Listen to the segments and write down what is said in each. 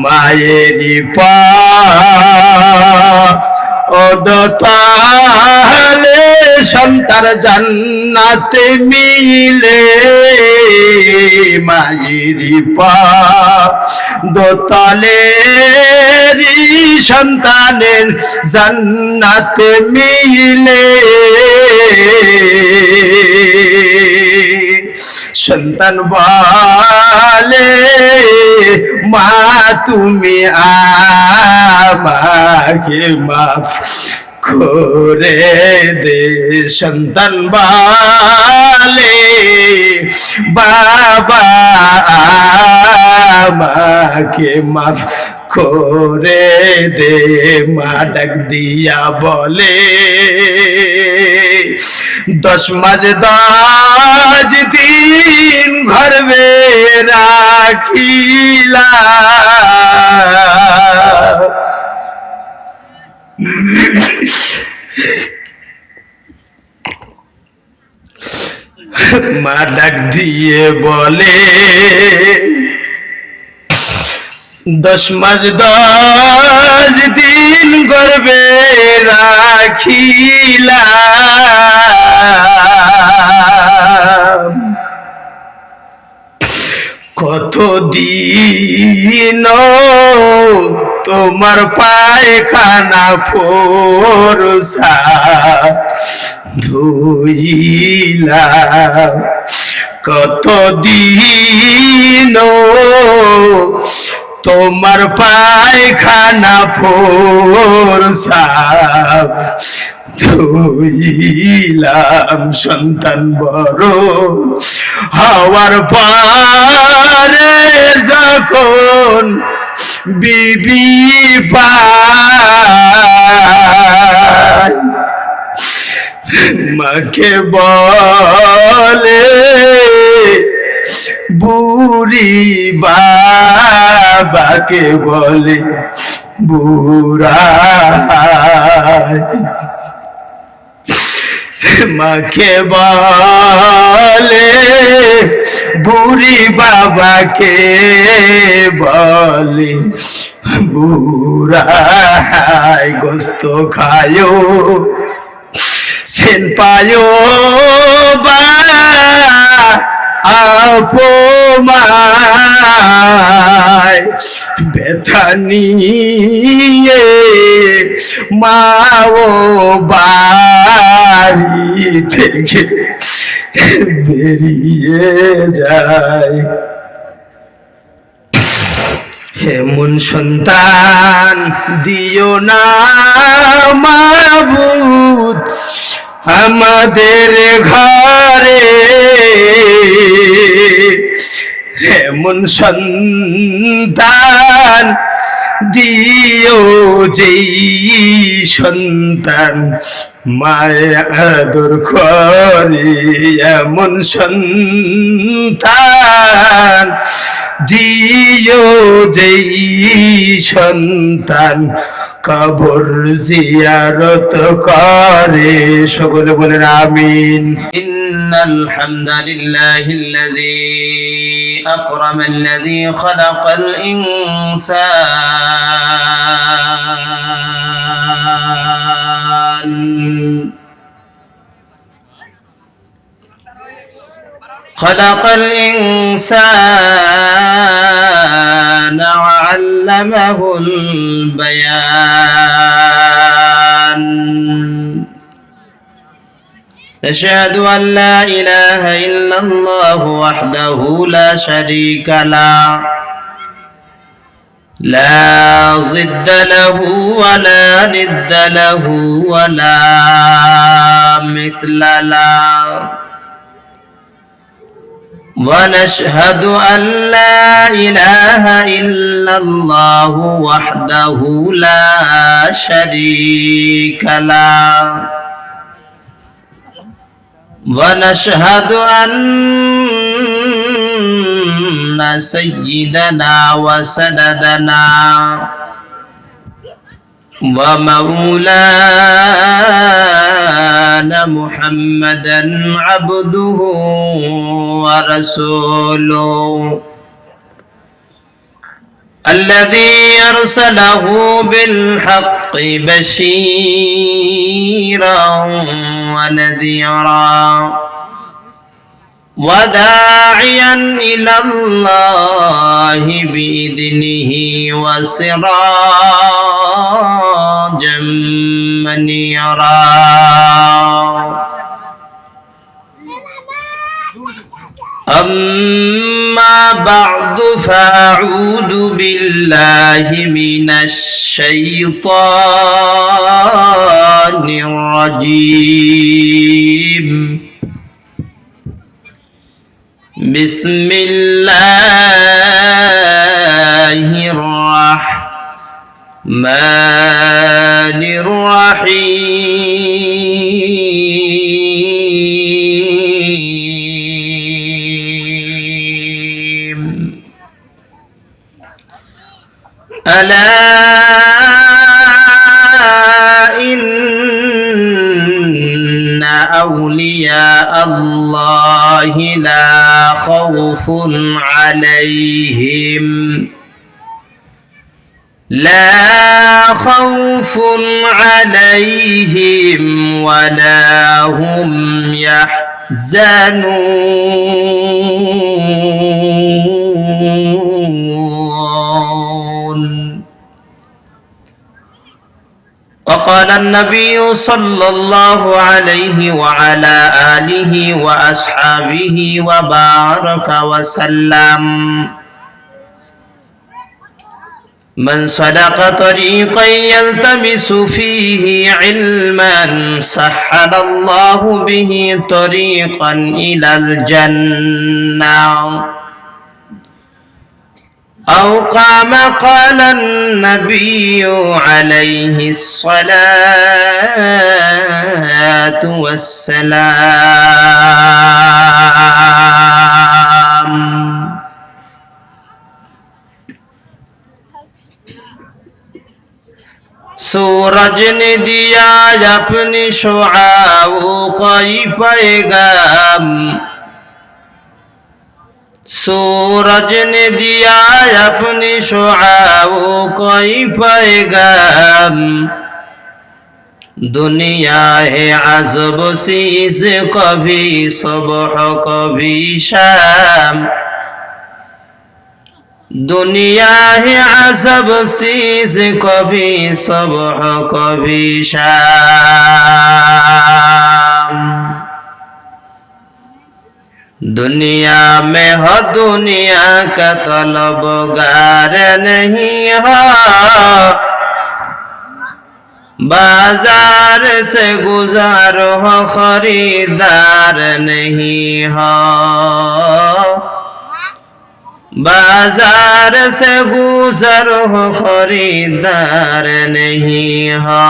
মায়েরি পাদতালে সন্তান জান্নাতে মিলে মায়েরি পাদতালে সন্তানের জান্নাতে মিলে সন্তান বলে মা তুমি আমাকে মাফ করে দে সন্তান বলে বাবা আমাকে মাফ করে দে মা ডাক দিয়া বলে 10 মাস 10 দিন গর্ভে রাখিলা মা ডাক দিয়ে বলে 10 মাস 10 দিন গর্ভে রাখিলাম কতদিন তোমার পায়খানা ফোরসা ধুইলাম কতদিন তোমার পায়খানা ফোরসা ধুইলাম সন্তান বড় হওয়ার পরে যখন বিবি পায় মাকে বলে বুড়ি বাবাকে বলে বুড়া মাকে বলে বুড়ি বাবাকে বলে বুড়া গোস্ত খায়ো সেন পায়ো বা আপমায় ব্যথা নিয়ে মাও বাড়ি থেকে বেরিয়ে যায় এমন সন্তান দিও না মাবুদ আমাদের ঘরে এমন সন্তান দিও যেই সন্তান মায়ের আদর করে এমন সন্তান দিও যেই সন্তান কবর জিয়ারত করে সকলে বলেন আমিন ইন্নাল হামদালিল্লাহিল্লাযী আকরামাল্লাযী খালাকাল ইনসান خلق الإنسان وعلمه البيان أشهد أن لا إله إلا الله وحده لا شريك له لا ضد له ولا ند له ولا مثل له ونشهد أن لا إله إلا الله وحده لا شريك له ونشهد أن سيدنا وسندنا ومولانا محمدا عبده ورسوله الذي أرسله بالحق بشيرا ونذيرا وداعيا إلى الله بإذنه وسراجا منيرا أما بعد فأعوذ بالله من الشيطان الرجيم بسم الله الرحمن الرحيم ألا إن أولياء الله لا خوف عليهم ولا هم يحزنون وقال النبي صلى الله عليه وعلى آله وأصحابه وبارك وسلم من سلك طريقا يلتمس فيه علما سهل الله به طريقا إلى الجنة أو كما قال النبي عليه الصلاة والسلام सूरज ने दिया अपनी शुआओं कोई पैगाम सूरज ने दिया अपनी शुआओं कोई पैगाम दुनिया है अज़ब सीज़ कभी सुबह कभी शाम दुनिया है अज़ब सीज़ कभी सुबह कभी शाम दुनिया में हो दुनिया का तलबगार नहीं हो बाजार से गुजार हो खरीदार नहीं हो बाजार से गुजर हो खरीदार नहीं हो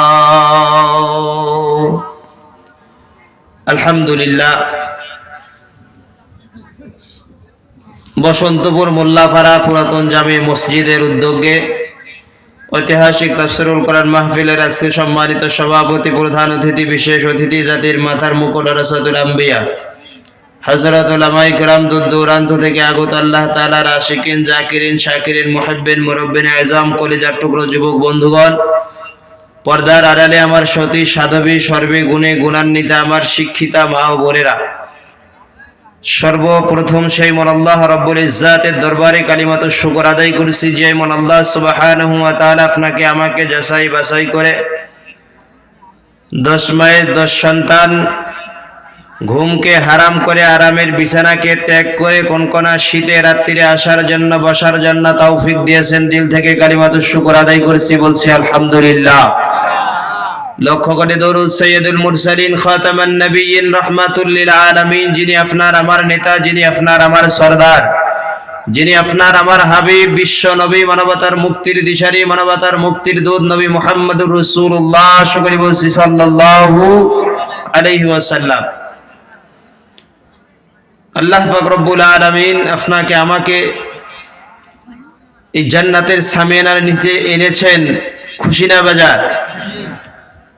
अल्हम्दुलिल्लाह বসন্তপুর মোল্লাপাড়া পুরাতন জামে মসজিদের উদ্যোগে ঐতিহাসিক তাফসীরুল কোরআন মাহফিলের আজকে সম্মানিত সভাপতি প্রধান অতিথি বিশেষ অতিথি জাতির মাথার মুকুট রাসাতুল আম্বিয়া হযরত উলামায়ে কিরাম দূর দূরান্ত থেকে আগত আল্লাহ তাআলার আশিকিন জাকিরিন শাকিরিন মুহিব্বিন মুরব্বিন আযম কলিজার টুকরো যুবক বন্ধুগণ পর্দার আড়ালে আমার সতী সাধবী সর্বে গুণে গুণান্বিতা আমার শিক্ষিতা মা ও বোনেরা সর্বপ্রথম সেই মন আল্লাহ রাব্বুল ইজ্জাতের দরবারে কালিমাত শুকর আদায় করছি যে মন আল্লাহ সুবহানাহু ওয়া তাআলা আপনাকে আমাকে যাচাই বাছাই করে 10 মায়ের 10 সন্তান ঘুমকে হারাম করে আরামের বিছানাকে ত্যাগ করে কোনকোনা শীতে রাত্রিরে আসার জন্য বসার জন্য তৌফিক দিয়েছেন দিল থেকে কালিমাত শুকর আদায় করছি বলছি আলহামদুলিল্লাহ লক্ষ কোটি দরুদ সৈয়দুল মুরসালিন খাতামান নবিয়্যিন রাহমাতুল লিল আলামিন যিনি আপনার আমার নেতা যিনি আপনার আমার সরদার যিনি আপনার আমার হাবিব বিশ্ব নবী মানবতার মুক্তির দিশারি মানবতার মুক্তির দূত নবী মুহাম্মদুর রাসূলুল্লাহ সকলে বলছি সাল্লাল্লাহু আলাইহি ওয়াসাল্লাম আল্লাহ পাক রব্বুল আলামিন আপনাকে আমাকে এই জান্নাতের সামিয়ানার নিচে এনেছেন খুশি না বাজার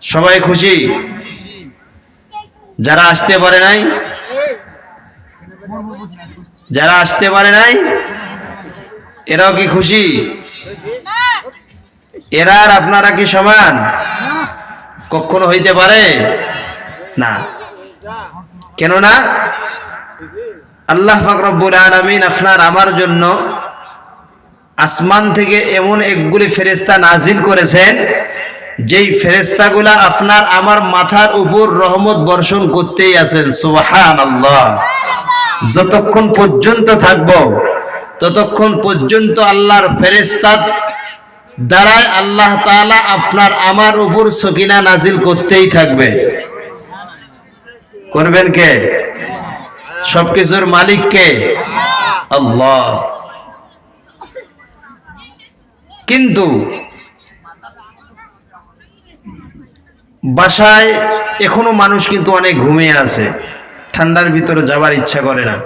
সবাই খুশি যারা আসতে পারে নাই এরাও কি খুশি এরা আর আপনারা কি সমান? কখনো হইতে পারে না। কেন না? আল্লাহ পাক রব্বুল আলামিন আপনার আমার জন্য আসমান থেকে এমন একগুলি ফেরেশতা নাজিল করেছেন, যেই ফেরেশতাগুলা আপনার আমার মাথার উপর রহমত বর্ষণ করতেই আছেন। সুবহানাল্লাহ। যতক্ষণ পর্যন্ত থাকবো ততক্ষণ পর্যন্ত আল্লাহর ফেরেশতা দ্বারাই আল্লাহ তাআলা আপনার আমার উপর সকিনা নাজিল করতেই থাকবে। করবেন কে? সবকিছুর মালিক কে? আল্লাহ। কিন্তু বাসায় এখনো মানুষ কিন্তু অনেক ঘুমিয়ে আছে, ঠান্ডার ভিতরে যাবার ইচ্ছা করে না।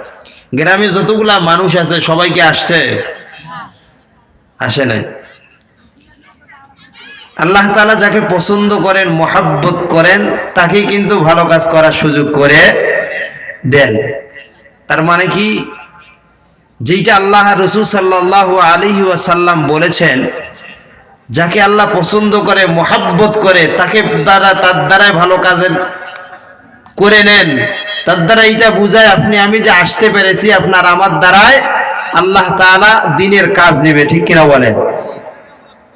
গ্রামে যতগুলা মানুষ আছে সবাইকে আসছে? আসে নাই। আল্লাহ তাআলা যাকে পছন্দ করেন, মহাব্বত করেন, তাকে কিন্তু ভালো কাজ করার সুযোগ করে দেন। তার মানে কি, যেটা আল্লাহ রাসূল সাল্লাল্লাহু আলাইহি ওয়াসাল্লাম বলেছেন, যাকে আল্লাহ পছন্দ করে, মহাব্বত করে, তাকে তার দ্বারাই ভালো কাজের করে নেন। তার দ্বারা এইটা বুঝায় আপনি আমি যে আসতে পেরেছি, আপনার আমার দ্বারায় আল্লাহ তাআলা দ্বীনের কাজ নেবে। ঠিক কিনা বলেন?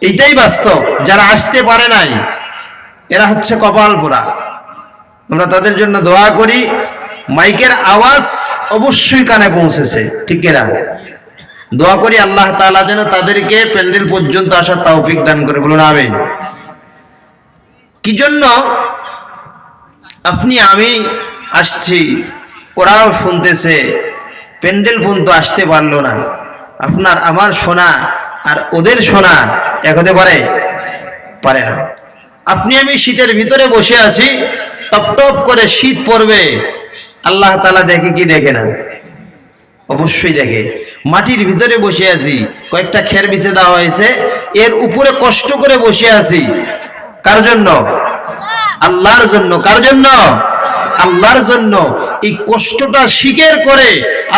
এইটাই বাস্তব। যারা আসতে পারে নাই এরা হচ্ছে কপাল পোড়া। আমরা তাদের জন্য দোয়া করি। মাইকের আওয়াজ অবশ্যই কানে পৌঁছেছে, ঠিক কিনা? দোয়া করি আল্লাহ তাআলা যেন তাদেরকে প্যান্ডেল পর্যন্ত আসার তৌফিক দান করে। বলুন আমিন। কি জন্য আপনি আমি আসছি, ওরাও শুনতেছে, প্যান্ডেল পর্যন্ত আসতে পারলো না। আপনার আমার শোনা আর ওদের শোনা এক হতে পারে? পারে না। আপনি আমি শীতের ভিতরে বসে আছি, টপ টপ করে শীত পড়বে, আল্লাহ তাআলা দেখে কি দেখে না? অবশ্যই দেখে। মাটির ভিতরে বসে আছি, কয়েকটা খের বিছে দেওয়া হয়েছে, এর উপরে কষ্ট করে বসে আছি। কার জন্য? আল্লাহর জন্য। কার জন্য? আল্লাহর জন্য। এই কষ্টটা স্বীকার করে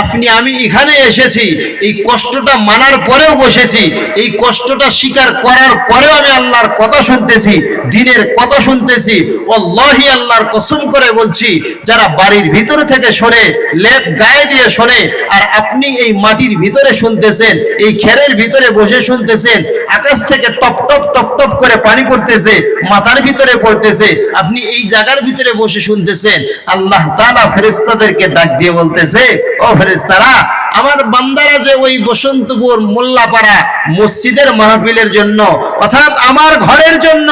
আপনি আমি এখানে এসেছি, এই কষ্টটা মানার পরেও বসেছি, এই কষ্টটা স্বীকার করার পরেও আমি আল্লাহর কথা শুনতেছি, দ্বীনের কথা শুনতেছি। ওয়াল্লাহি আল্লাহর কসম করে বলছি, যারা বাড়ির ভিতরে থেকে শোনে, লেপ গায়ে দিয়ে শোনে, আর আপনি এই মাটির ভিতরে শুনতেছেন, এই খেরের ভিতরে বসে শুনতেছেন, আকাশ থেকে টপ টপ টপ টপ করে পানি পড়তেছে, মাথার ভিতরে পড়তেছে, আপনি এই জায়গার ভিতরে বসে শুনতেছেন। আল্লাহ তাআলা ফেরেশতাদেরকে ডাক দিয়ে বলতেছে, ও ফেরেশতারা, আমার বান্দারা যে ওই বসন্তপুর মোল্লাপাড়া মসজিদের মাহফিলের জন্য, অর্থাৎ আমার ঘরের জন্য,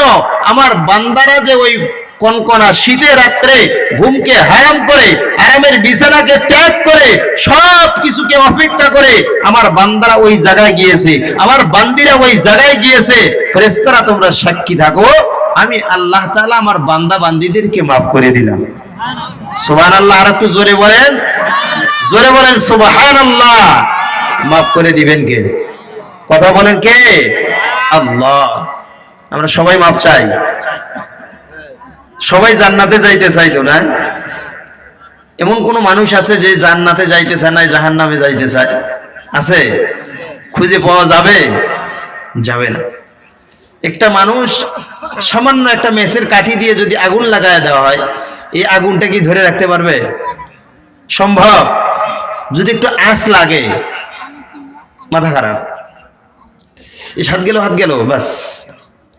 আমার বান্দারা যে ওই কনকনা শীতের রাত্রে ঘুমকে হারাম করে, আরামের বিছানাকে ত্যাগ করে, সব কিছুকে অপেক্ষা করে আমার বান্দারা ওই জায়গায় গিয়েছে, আমার বান্দিরা ওই জায়গায় গিয়েছে। ফেরেশতারা তোমরা সাক্ষী থাকো, আমি আল্লাহ তাআলা আমার বান্দা বান্দিদেরকে মাফ করে দিলাম। সুবহানাল্লাহ। আর একটু জোরে বলেন, জোরে বলেন সুবহানাল্লাহ। মাফ করে দিবেন কে? কথা বলেন কে? আল্লাহ। আমরা সবাই মাফ চাই। সবাই জান্নাতে যাইতে চাইতো না? এমন কোন মানুষ আছে যে জান্নাতে যাইতে চায় না, জাহান্নামে যাইতে চায়? আছে? খুঁজে পাওয়া যাবে? যাবে না। একটা মানুষ সামান্য একটা মেসের কাঠি দিয়ে যদি আগুন লাগায় দেওয়া হয়, এই আগুনটা কি ধরে রাখতে পারবে? সম্ভব? যদি একটু আঁচ লাগে, মাথা খারাপ, এই হাত গেল, হাত গেল, বাস।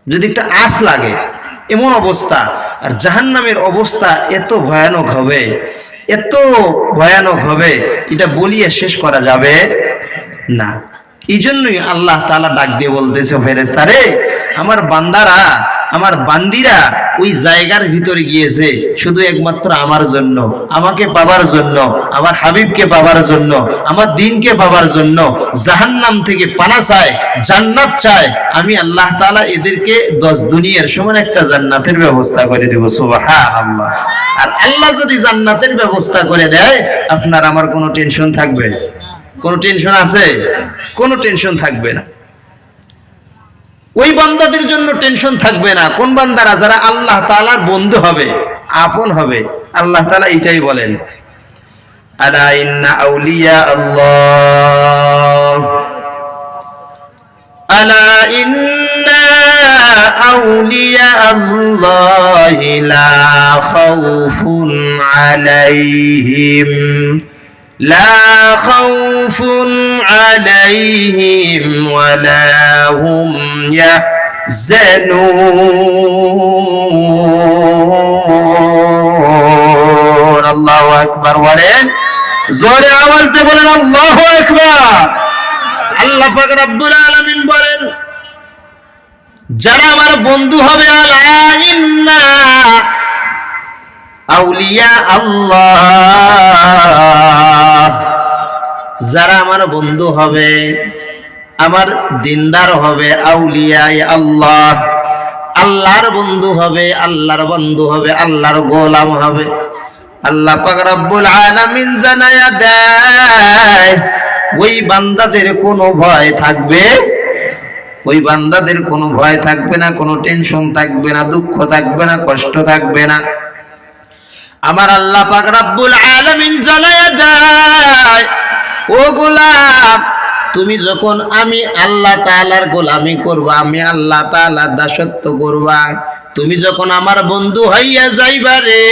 যদি একটা আঁচ লাগে, এমন অবস্থা। আর জাহান্নামের অবস্থা এত ভয়ানক হবে, এত ভয়ানক হবে, এটা বলিয়ে শেষ করা যাবে না। এই জন্যই আল্লাহ তাআলা ডাক দিয়ে বলতেছে, ফেরেশতারে, আমার বান্দারা, আমার বান্দিরা ওই জায়গার ভিতরে গিয়েছে শুধু একমাত্র আমার জন্য, আমাকে পাবার জন্য, আমার হাবিবকে পাবার জন্য, আমার দ্বীনকে পাবার জন্য। জাহান্নাম থেকে পানা চায়, জান্নাত চায়। আমি আল্লাহ তাআলা এদেরকে 10 দুনিয়ার সমান একটা জান্নাতের ব্যবস্থা করে দেব। সুবহানাল্লাহ। আর আল্লাহ যদি জান্নাতের ব্যবস্থা করে দেয়, আপনার আমার কোনো টেনশন থাকবে? কোনো টেনশন আছে? কোনো টেনশন থাকবে না। ওই বান্দাদের জন্য টেনশন থাকবে না। কোন বান্দারা? যারা আল্লাহ তাআলার বন্ধু হবে, আপন হবে। আল্লাহ তাআলা এটাই বলেন, আলা ইন্না আউলিয়া আল্লাহ, আলা ইন্না أولياء الله لا خوف عليهم لا خوف عليهم ولا هم يحزنون الله أكبر বলেন জোরে আওয়াজ দিয়ে বলেন আল্লাহু আকবার আল্লাহ পাক রব্বুল আলামিন বলেন যারা আমার বন্ধু হবে আলা ইন্না আউলিয়া আল্লাহ যারা আমার বন্ধু হবে আমার দিনদার হবে আউলিয়া আল্লাহ আল্লাহর বন্ধু হবে আল্লাহর বন্ধু হবে আল্লাহর গোলাম হবে আল্লাহ পাক রব্বুল আলামিন জানায়া দেয় ওই বান্দাদের কোনো ভয় থাকবে ওই বান্দাদের কোনো ভয় থাকবে না কোনো টেনশন থাকবে না দুঃখ থাকবে না কষ্ট থাকবে না আমার আল্লাহ পাক রব্বুল আলামিন জানায়া দেয় ও গোলাম তুমি যখন আমি আল্লাহ তাআলার গোলামি করবা আমি আল্লাহ তাআলার দাসত্ব করবা তুমি যখন আমার বন্ধু হইয়া যাইবা রে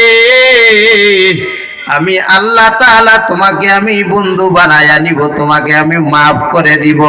আমি আল্লাহ তাআলা তোমাকে আমি বন্ধু বানায়া নিব তোমাকে আমি maaf করে দিব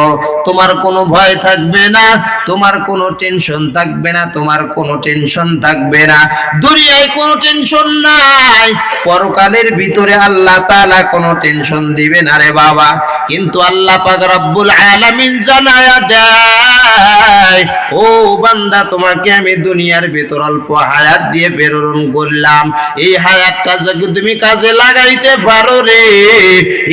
তোমার কোনো ভয় থাকবে না তোমার কোনো টেনশন থাকবে না তোমার কোনো টেনশন থাকবে না দুনিয়ায় কোনো টেনশন নাই পরকালের ভিতরে আল্লাহ তাআলা কোনো টেনশন দিবে না রে বাবা কিন্তু আল্লাহ পাক রব্বুল আলামিন জানায়া দেয় ও বান্দা তোমাকে আমি দুনিয়ার ভিতর অল্প হায়াত দিয়ে প্রেরণ করলাম এই হায়াতটা যদি তুমি কাজে লাগাইতে পারো রে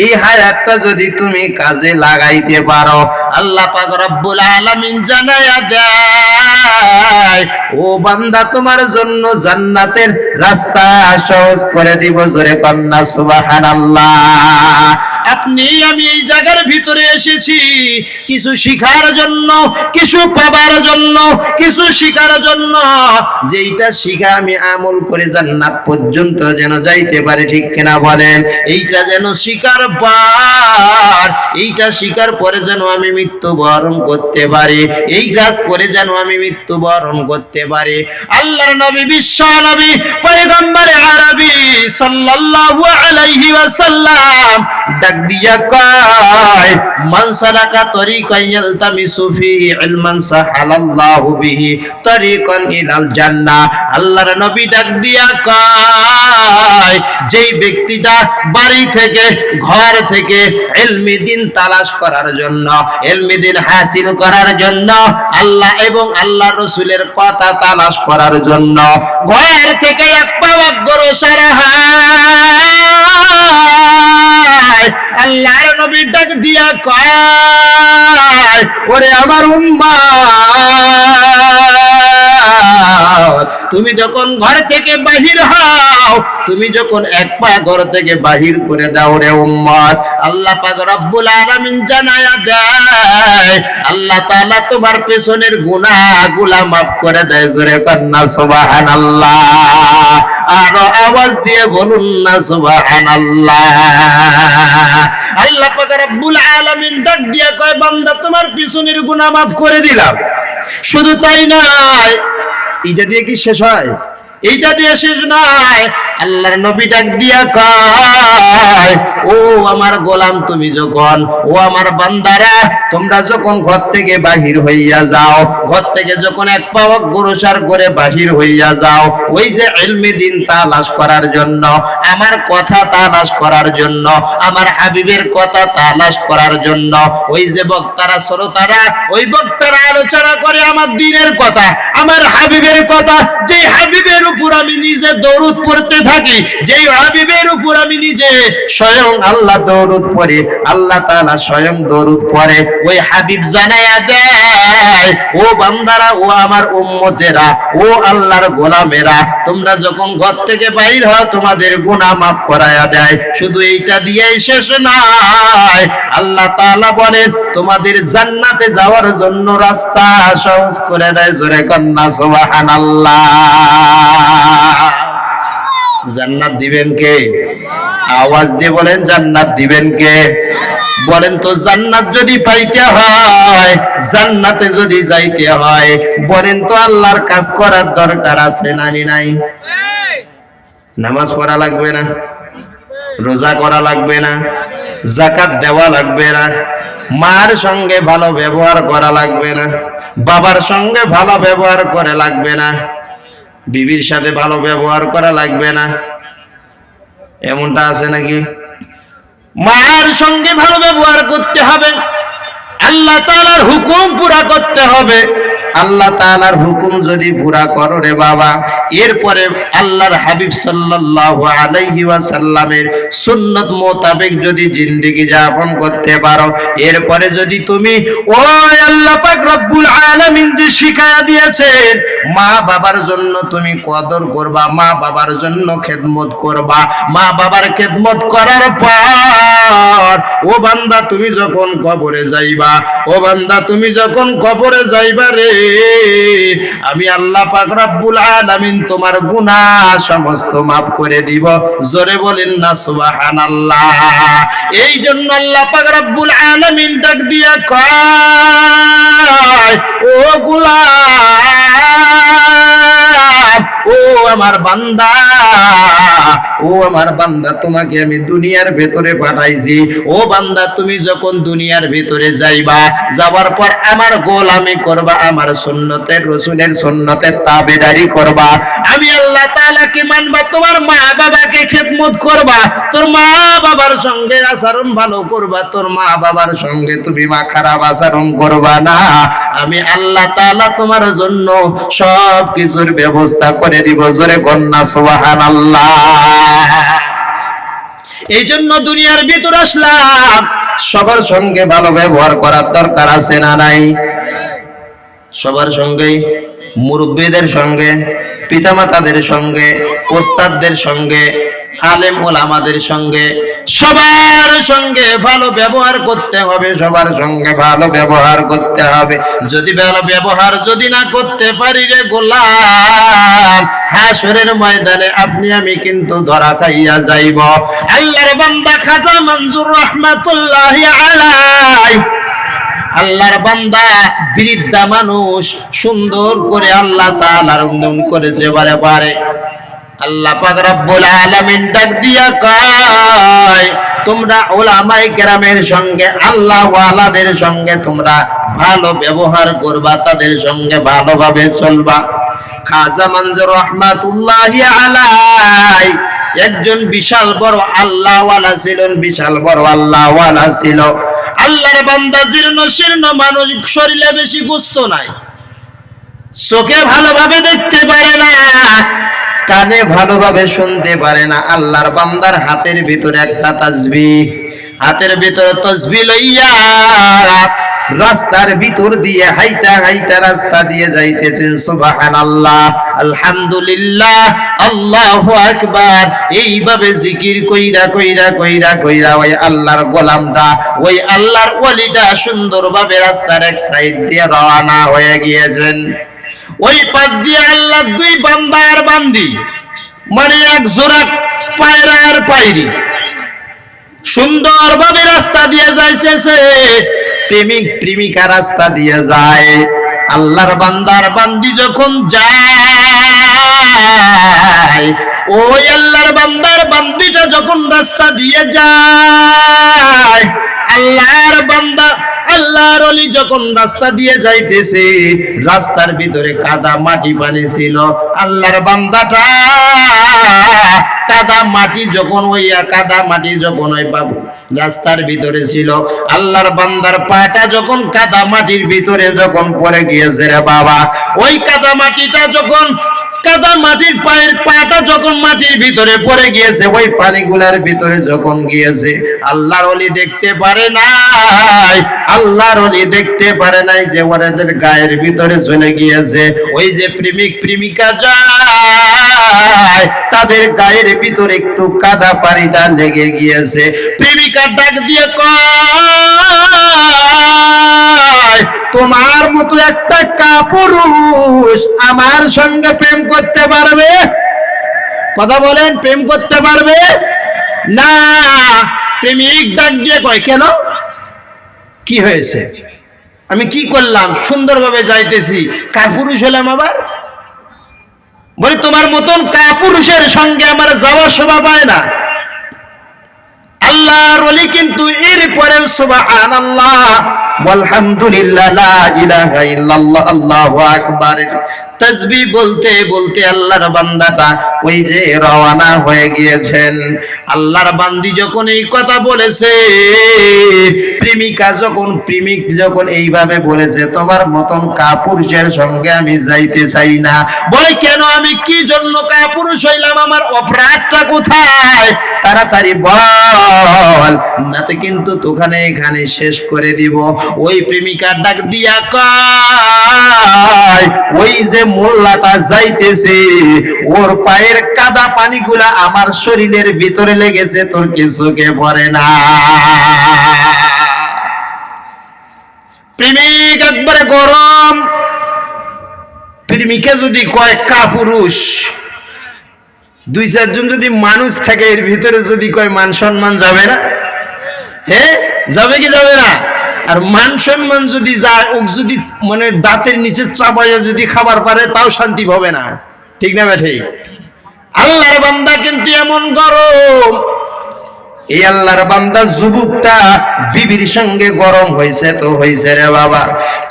এই হায়াতটা যদি তুমি কাজে লাগাইতে পারো আল্লাহ পাক রব্বুল আলামিন জানায়া দেয় ও বান্দা তোমার জন্য জান্নাতের রাস্তা সহজ করে দিব জোরে কন্না সুবহানাল্লাহ আপনি আমি এই জায়গার ভিতরে এসেছি কিছু শিখার জন্য কিছু পাবার জন্য কিছু শিখার জন্য যেইটা শিখা আমি আমল করে জান্নাত পর্যন্ত যেন যাইতে পারে ঠিক কিনা বলেন এইটা যেন শিকার বার এইটা শিকার পরে যেন আমি মৃত্যুবরণ করতে পারি এই কাজ করে যেন আমি মৃত্যুবরণ করতে পারি আল্লাহর নবী বিশ্ব নবী পয়গম্বর আরবি সাল্লাল্লাহু আলাইহি ওয়াসাল্লাম ডাক দিয়া কয় মান সালাকা তরিকান ইয়ালতামিসু ফিহি ইলমান সাহালাল্লাহু বিহি তরিকান ইলাল জান্নাহ আল্লাহর নবী ডাক দিয়া কয় যেই ব্যক্তিটা বাড়ি থেকে ঘর থেকে ইলমি দিন তালাশ করার জন্য ইলমি দিন হাসিল করার জন্য আল্লাহ এবং আল্লাহর রাসূলের কথা তালাশ করার জন্য ঘর থেকে এক পা অগ্রসর হয় আল্লাহর নবী ডাক দিয়া কয় ওরে আমার উম্মত তুমি যখন ঘর থেকে বাহির হও তুমি যখন এক পা ঘর থেকে বাহির করে দাও রে উম্মত আল্লাহ পাক রব্বুল আলামিন জানায়া দেয় আল্লাহ তাআলা তোমার পেছনের গুনাহগুলো maaf করে দেয় জোরে কন্না সুবহানাল্লাহ আর আওয়াজ দিয়ে বলুন না সুবহানাল্লাহ আল্লাহ পাক রব্বুল আলামিন ডাক দিয়া কয় বান্দা তোমার পিছনের গুনাহ maaf করে দিলাম শুধু তাই নয় এইটা দিয়ে কি শেষ হয় এইটা দিয়ে শেষ নয় আল্লাহর নবী ডাক দিয়া কয় ও আমার গোলাম তুমি যখন ও আমার বান্দারা তোমরা যখন ঘর থেকে বাহির হইয়া যাও ঘর থেকে যখন এক পা অগ্রসর করে বাহির হইয়া যাও ওই যে ইলমে দিন তালাশ করার জন্য আমার কথা তালাশ করার জন্য আমার হাবিবের কথা তালাশ করার জন্য ওই যে বক্তারা শ্রোতারা ওই বক্তারা আলোচনা করে আমার দ্বীনের কথা আমার হাবিবের কথা যে হাবিবের উপর আমি নিজে দরুদ পড়তে থাকি যেই হাবিবের উপর আমি নিজে স্বয়ং আল্লাহ দরুদ পড়ে আল্লাহ তাআলা স্বয়ং দরুদ পড়ে ওই হাবিব জানায়া দেয় ও বান্দারা ও আমার উম্মতেরা ও আল্লাহর গোলামেরা তোমরা যখন ঘর থেকে বাইর হও তোমাদের গুনাহ maaf করায়া দেয় শুধু এইটা দিয়েই শেষ নয় আল্লাহ তাআলা বলেন তোমাদের জান্নাতে যাওয়ার জন্য রাস্তা সহজ করে দেয় জোরে কন্না সুবহানাল্লাহ জান্নাত দিবেন কে আওয়াজ দিয়ে বলেন জান্নাত দিবেন কে বলেন তো জান্নাত যদি পাইতে হয়, জান্নাতে যদি যাইতে হয়, বলেন তো আল্লাহর কাজ করার দরকার আছে না নাই? নামাজ পড়া লাগবে না? রোজা করা লাগবে না? যাকাত দেওয়া লাগবে না? মার সঙ্গে ভালো ব্যবহার করা লাগবে না? বাবার সঙ্গে ভালো ব্যবহার করে লাগবে না? বিবির সাথে ভালো ব্যবহার করা লাগবে না? এমনটা আছে নাকি? মার সঙ্গে ভালো ব্যবহার করতে হবে, আল্লাহ তাআলার হুকুম পুরা করতে হবে। আল্লাহ তাআলার হুকুম যদি পুরা করো রে বাবা, এরপরে আল্লাহর হাবিব সাল্লাল্লাহু আলাইহি ওয়াসাল্লামের সুন্নাত মোতাবেক যদি জিন্দেগি যাপন করতে পারো, এরপরে যদি তুমি ওই আল্লাহ পাক রব্বুল আলামিন যে শিখায়া দিয়েছেন মা বাবার জন্য তুমি কদর করবা, মা বাবার জন্য খেদমত করবা, মা বাবার খেদমত করার পর ও বান্দা তুমি যখন কবরে যাইবা, ও বান্দা তুমি যখন কবরে যাইবা রে, আমি আল্লাহ পাক রব্বুল আলামিন তোমার গুনাহ সমস্ত maaf করে দিব। জোরে বলেন না সুবহানাল্লাহ। এই জন্য আল্লাহ পাক রব্বুল আলামিন ডাক দিয়া কয়, ও গোলাম, ও আমার বান্দা, ও আমার বান্দা, তোমাকে আমি দুনিয়ার ভেতরে পাঠাইছি। ও বান্দা তুমি যখন দুনিয়ার ভেতরে যাইবা, যাওয়ার পর আমার গোলামি করবা, আমার সুন্নতের রাসূলের সুন্নতের তাবেদারি করবা, আমি আল্লাহ তাআলাকে মানবা, তোমার মা বাবাকে খেদমত করবা, তোর মা বাবার সঙ্গে আচরণ ভালো করবা, তোর মা বাবার সঙ্গে তুমি মা খারাপ আচরণ করবা না। আমি আল্লাহ তাআলা তোমার জন্য সব কিছুর ব্যবস্থা করে দিব। জোরে কন্যা সুবহানাল্লাহ। এই জন্য দুনিয়ার ভিতর আসলাম, সবার সঙ্গে ভালো ব্যবহার করার দরকার আছে না নাই? সবার সঙ্গে, মুরব্বীদের সঙ্গে, পিতামাতাদের সঙ্গে, ওস্তাদদের সঙ্গে, আলেম ওলামাদের সঙ্গে, সবার সঙ্গে ভালো ব্যবহার করতে হবে, সবার সঙ্গে ভালো ব্যবহার করতে হবে। যদি ভালো ব্যবহার যদি না করতে পারি রে গোলাম, হাশরের ময়দানে আপনি আমি কিন্তু ধরা খাইয়া যাইব। আল্লাহর বান্দা খাজা মনজুর রাহমাতুল্লাহি আলাইহি, আল্লাহর বান্দা বৃদ্ধা মানুষ, সুন্দর করে আল্লাহ তাআলার উন্নয়ন করেছে বারে বারে। আল্লাহ পাক রব্বুল আলামিন ডাক দিয়া কয়, তোমরা উলামায়ে কেরামের সঙ্গে, আল্লাহ ওয়ালাদের সঙ্গে তোমরা ভালো ব্যবহার করবা, তাদের সঙ্গে ভালোভাবে চলবা। খাজা মনজুর রাহমাতুল্লাহি আলাইহি একজন বিশাল বড় আল্লাহ ওয়ালা ছিলেন, বিশাল বড় আল্লাহ ওয়ালা ছিল। আল্লাহর বান্দা জীর্ণ শীর্ণ মানুষ, শরীরে বেশি গোশত নাই, চোখে ভালোভাবে দেখতে পারে না, কানে ভালোভাবে শুনতে পারে না। আল্লাহর বান্দার হাতের ভিতরে একটা তাসবিহ, হাতের ভিতরে তাসবিহ লইয়া রাস্তার ভিতর দিয়ে হাইটা হাইটা রাস্তা দিয়ে যাইতেছেন। সুবহানাল্লাহ, আলহামদুলিল্লাহ, আল্লাহু আকবার, এইভাবে জিকির কইরা কইরা কইরা কইরা ওই আল্লাহর গোলামটা, ওই আল্লাহর ওলিটা সুন্দরভাবে রাস্তার এক সাইড দিয়ে রওনা হয়ে গিয়েছেন। ওই পাশ দিয়ে আল্লাহ দুই বান্দা আর বান্দি, মানে এক জোড়া পায়রা আর পায়রি সুন্দরভাবে রাস্তা দিয়ে যাইতেছে। প্রেমিক প্রেমিকা রাস্তা দিয়ে যায়। আল্লাহর বান্দার বান্দি যখন যায়, ওই আল্লাহর বান্দার বান্দিটা যখন রাস্তা দিয়ে যায়, আল্লাহর বান্দা আল্লাহর ওলি যখন রাস্তা দিয়ে যাইতেছে, রাস্তার ভিতরে কাদা মাটি পানি ছিল। আল্লাহর বান্দাটা কাদা মাটি যখন ওই বাবু রাস্তার ভিতরে ছিল, আল্লাহর বান্দার পাটা যখন কাদা মাটির ভিতরে যখন পড়ে গিয়েছে রে বাবা, ওই কাদা মাটির পায়ের পাটা যখন মাটির ভিতরে পড়ে গিয়েছে, ওই পানিগুলার ভিতরে যখন গিয়েছে, আল্লাহর ওলি দেখতে পারে নাই, আল্লাহর ওলি দেখতে পারে নাই যে ওদের গায়ের ভিতরে চলে গিয়েছে। ওই যে প্রেমিক প্রেমিকা যায়, তাদের গায়ের ভিতরে একটু কাদা পানিটা লেগে গিয়েছে। প্রেমিকা ডাক দিয়ে কয়, তোমার মতো একটা কাপুরুষ আমার সঙ্গে প্রেম করতে পারবে? কথা বলেন, প্রেম করতে পারবে না? প্রেমিক ডাক দিয়ে কয়, কেন? কি হয়েছে, আমি কি করলাম, সুন্দরভাবে যাইতেছি, কাপুরুষ হলাম আবার? বলে তোমার মতন কাপুরুষের সঙ্গে আমার যাওয়ার শোভা পায় না। আল্লাহর ওলি কিন্তু এরপরে সুবহানাল্লাহ আলহামদুলিল্লাহ লা ইলাহা ইল্লাল্লাহ আল্লাহু আকবার তাসবিহ বলতে বলতে আল্লাহর বান্দাটা ওই যে রওনা হয়ে গিয়েছেন। আল্লাহর বান্দি যখন এই কথা বলেছে, প্রেমিক যখন এইভাবে বলেছে, তোমার মতন কাপুরুষের সঙ্গে আমি যাইতে চাই না। বলে কেন, আমি কি জন্য কাপুরুষ হইলাম, আমার অপরাধটা কোথায়, তাড়াতাড়ি বল, নাতে কিন্তু তোখানে এখানে শেষ করে দিব। ওই প্রেমিকা ডাক দিয়া কয়, ওই যে মোল্লাটা যাইতেছে, ওর পায়ের কাদা পানিগুলা আমার শরীরের ভিতরে লেগেছে, তোর কি চোখে পড়ে না? প্রেমিক একবারে গরম। প্রেমিকা যদি কয় কাপুরুষ, দুই চারজন যদি মানুষ থাকে এর ভিতরে যদি কয় মান সম্মান যাবে না? হ্যাঁ, যাবে কি যাবে না? আর মান সম্মান যদি যায়, ও যদি মানে দাঁতের নিচে চাপাইয়া যদি খাবার পারে, তাও শান্তি হবে না। ঠিক না ঠিক? আল্লাহর বান্দা কিন্তু এমন গরম। এই আল্লাহর বান্দা যুবকটা বিবির সঙ্গে গরম হয়েছে তো হয়েছে রে বাবা,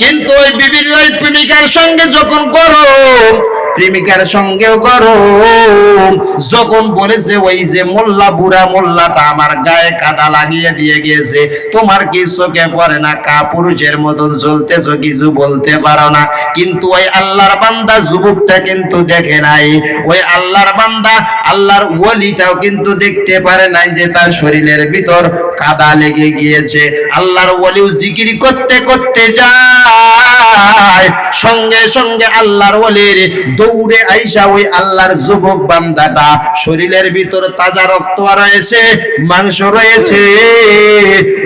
কিন্তু ওই বিবির ওই প্রেমিকার সঙ্গে যখন গরম, প্রেমিকার সঙ্গেও গরম, যখন বলেছে ওই যে মোল্লা, বুড়া মোল্লাটা আমার গায়ে কাদা লাগিয়ে দিয়ে গিয়েছে, তোমার কি চোখে পড়ে না, কাপুরুষের মতন চলতেছো, কিছু বলতে পারো না। কিন্তু ওই আল্লাহর বান্দা যুবকটা কিন্তু দেখে নাই, ওই আল্লাহর বান্দা আল্লাহর ওলিটাও কিন্তু দেখতে পারে নাই যে তার শরীরের ভিতর কাদা লেগে গিয়েছে। আল্লাহর ওলিও জিকির করতে করতে যায়, সঙ্গে সঙ্গে আল্লাহর ওলির দৌড়ে আইসা ওই আল্লাহর যুবক বান্দাটা শরীরের ভিতর তাজা রক্ত রয়েছে, মাংস রয়েছে,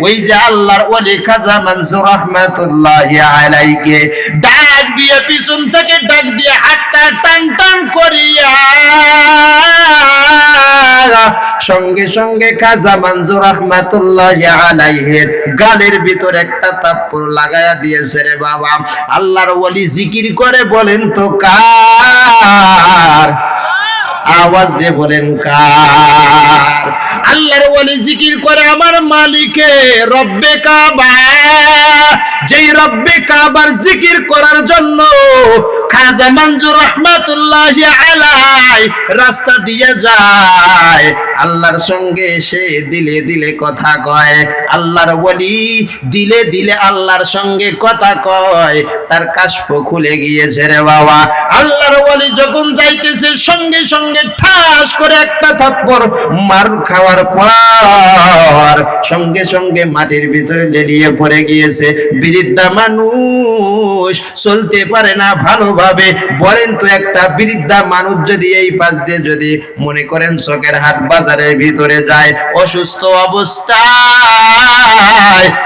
ওই যে আল্লাহর ওলি খাজা মনসুর রহমাতুল্লাহি আলাইহি ডাক দিয়ে পিছন থেকে ডাক দিয়ে হাতটা টান টান করিয়া সঙ্গে সঙ্গে খাজা মনসুর রহমাতুল্লাহি আলাইহি গালের ভিতর একটা থাপ্পড় লাগায়া দিয়েছে রে বাবা। আল্লাহর ওলি জিকির করে, বলেন তো কার? আওয়াজ দিয়ে বলেন কার? আল্লাহর ওলি জিকির করে আমার মালিকে রব্বে কাবা। যেই রব্বে কাবার জিকির করার জন্য খাজা মনসুর রহমাতুল্লাহি আলাইহি রাস্তা দিয়ে যায়, আল্লাহর সঙ্গে এসে দিলে দিলে কথা কয়। আল্লাহর ওলি দিলে দিলে আল্লাহর সঙ্গে কথা কয়, তার কাশপ খুলে গিয়েছে রে বাবা। আল্লাহর ওলি যখন যাইতেছে, সঙ্গে সঙ্গে ঠাস করে একটা থাপ্পড় মার খাওয়ার পর সঙ্গে সঙ্গে মাটির ভিতরে লেলিয়ে পড়ে গিয়েছে। বৃদ্ধা মানুষ চলতে পারে না ভালোভাবে। বলেন তো, একটা বৃদ্ধা মানুষ যদি এই পাশ দিয়ে যদি মনে করেন চকের হাট বাজারের ভিতরে যায় অসুস্থ অবস্থায়,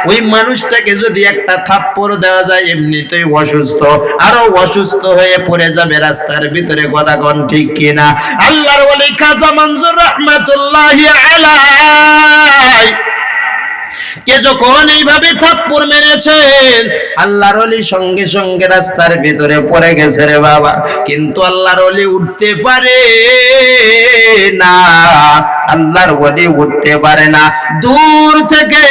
ওই মানুষটাকে যদি একটা থাপ্পড় দেওয়া যায়, এমনিতেই অসুস্থ, আরো অসুস্থ হয়ে পড়ে যাবে রাস্তার ভিতরে। কথা কোন ঠিক কিনা? আল্লাহর ওলি খাজা মনসুর রহমাতুল্লাহি আলাইহি কে যখন এইভাবে থাপ্পড় মেরেছেন, আল্লাহর ওলি সঙ্গে সঙ্গে রাস্তার ভিতরে পড়ে গেছে রে বাবা। কিন্তু আল্লাহর ওলি উঠতে পারে না, আল্লাহর ওলি উঠতে পারে না। দূর থেকে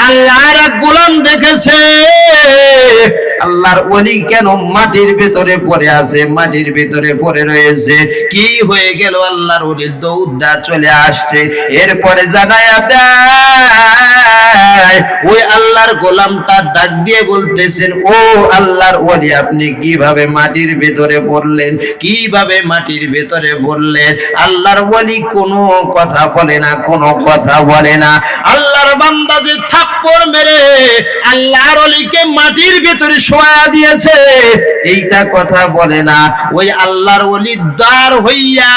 আল্লাহর এক গোলাম দেখেছে আল্লাহর ওলি কেন মাটির ভিতরে পড়ে আছে, মাটির ভিতরে পড়ে রয়েছে, কি হয়ে গেল? আল্লাহর ওলি দৌড়া চলে আসছে, এরপরে জানায়া দেয়। ওই আল্লাহর গোলামটা ডাক দিয়ে বলতেছেন, ও আল্লাহর ওলি, আপনি কিভাবে মাটির ভিতরে পড়লেন, কিভাবে মাটির ভিতরে পড়লেন? আল্লাহর ওলি কোনো কথা বলে না, কোনো কথা বলে না। আল্লাহর বান্দা যে থাপ্পড় মেরে আল্লাহর ওলিকে মাটির ভিতরে শোয়া দিয়েছে, এইটা কথা বলে না। ওই আল্লাহর ওলি দাঁড় হইয়া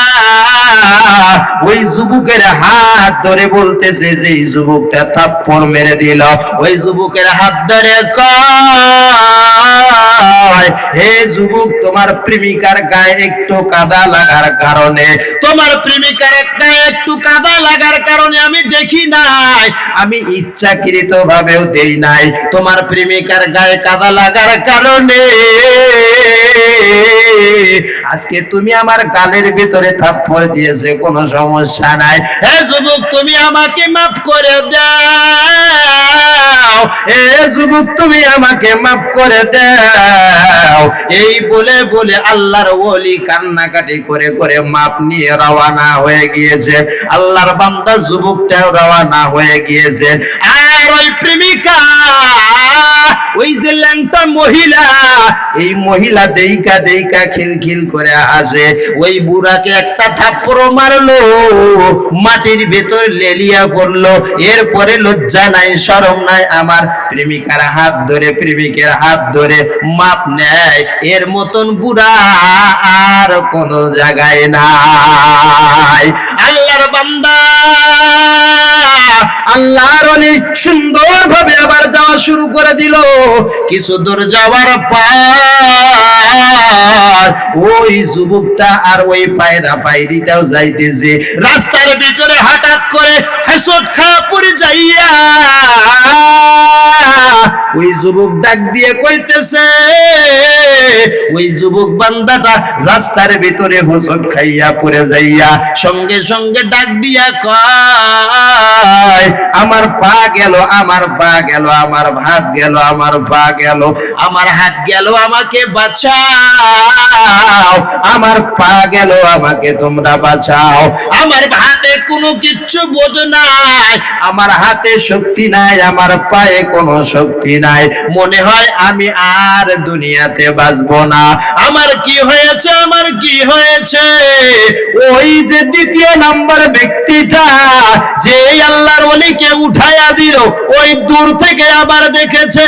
ওই যুবকের হাত ধরে বলতেছে, যে যুবকটা থাপ্পড় মেরে দিল, ওই যুবকের হাত ধরে কয়, হে যুবক, তোমার প্রেমিকার গায়ে একটু কাদা লাগার কারণে, তোমার প্রেমিকার গায়ে একটু কাদা লাগার কারণে আমি দেখি নাই, আমি ইচ্ছাকৃত ভাবেও দেই নাই, তোমার প্রেমিকার গায়ে কাদা লাগার কারণে আজকে তুমি আমার গালের ভিতরে থাপ্পড় দিয়েছে, কোনো সমস্যা নাই। হে যুবক, তুমি আমাকে মাফ করে দাও, হে যুবক, তুমি আমাকে মাফ করে দাও। এই বলে বলে আল্লাহর ওলি কান্নাকাটি করে করে মাপ নিয়ে রওনা হয়ে গিয়েছে। আল্লাহর বান্দা যুবকটাও রওনা হয়ে গিয়েছে। আর ওই প্রেমিকা, ওই যে ল্যাংটা মহিলা, এই মহিলা দেইকা দেইকা খিলখিল করে আসে। ওই বুড়াকে একটা থাপ্পড় মারলো, মাটির ভেতর লেলিয়া পড়লো। এরপরে লজ্জা নাই, শরম নাই, আমার প্রেমিকার হাত ধরে, প্রেমিকের হাত ধরে মাপ নেয়। এর মতন বুড়া আর কোন জায়গায় নাই। আল্লাহর বান্দা, আল্লাহর ওলি সুন্দর ভাবে আবার যাওয়া শুরু করে দিল। কিছু দূর যাওয়ার পর ওই যুবকটা আর ওই পায়রা পায়রিটাও যাইতেছে। রাস্তার ভিতরে হঠাৎ করে হাসত খাওয়া পড়ে যাইয়া ওই যুবক ডাক দিয়ে কইতেছে, ওই যুবক বান্দাটা রাস্তার ভিতরে হোঁচট খাইয়া পড়ে যাইয়া সঙ্গে সঙ্গে ডাক দিয়া কয়, আমার পা গেল, আমার পা গেল, আমার হাত গেল, আমার পা গেল, আমার হাত গেল, আমাকে বাঁচাও, আমার পা গেল, আমাকে তোমরা বাঁচাও। আমার হাতে কোনো কিচ্ছু বোধ নাই, আমার হাতে শক্তি নাই, আমার পায়ে কোনো শক্তি নাই, মনে হয় আমি আর দুনিয়াতে বাঁচবো না। আমার কি হয়েছে, আমার কি হয়েছে? ওই যে দ্বিতীয় নাম্বার ব্যক্তিটা যে আল্লাহর ওলিকে উঠায়া দিল, ওই দূর থেকে আবার দেখেছে